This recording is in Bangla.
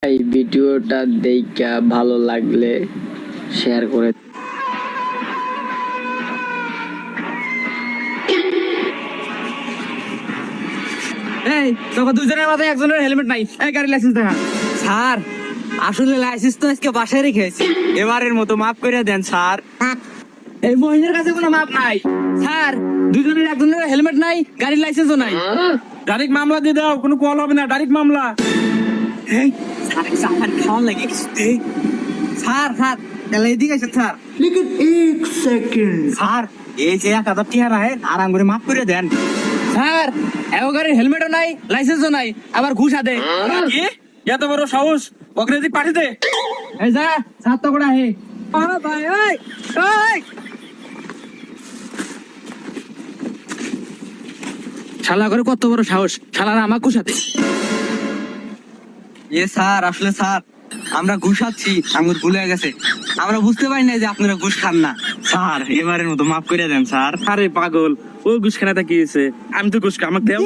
এই ভিডিওটা দেখা ভালো লাগলে শেয়ার করে এই তোকে দুজনের মাথায় একজনের হেলমেট নাই, এই গাড়ি লাইসেন্স দেখা। স্যার আসলে লাইসেন্স তো আজকে বাসায় রেখেছি, এবারের মতো মাফ করে দেন স্যার। এই মহিলার কাছে কোনো মাপ নাই স্যার, দুজনের একজনের হেলমেট নাই, গাড়ির লাইসেন্সও নাই। ডাইরেক্ট মামলা দিয়ে দাও, কোনো কল হবে না, ডাইরেক্ট মামলা। এই স্যার স্যার খাওয়ান লাগে কিছুতে। স্যার স্যার তাহলে এদিকে আসেন স্যার। लेकिन एक सेकंड স্যার এই যে 1000 টাকা রাখে আরাম করে মাফ করে দেন। স্যার এও গাড়ির হেলমেটও নাই, লাইসেন্সও নাই, আবার ঘুষ আদে। কি এত বড় সাহস? অগ্রেজিক পাঠিয়ে দে। এই যা সাত তো করে হে। ভাই ওই ওই শালা করে কত বড় সাহস, শালারা আমার ঘুষ আদে। স্যার আসলে স্যার আমরা ঘুষ খাচ্ছি, আমার ভুল হয়ে গেছে, আমরা বুঝতে পারি না যে আপনারা ঘুষ খান না। স্যার এবারের মতো মাফ করে দেন স্যার। আরে পাগল, ও ঘুষ খানাটা কি হয়েছে? আমি তো ঘুষ খাই, আমাকে দেও।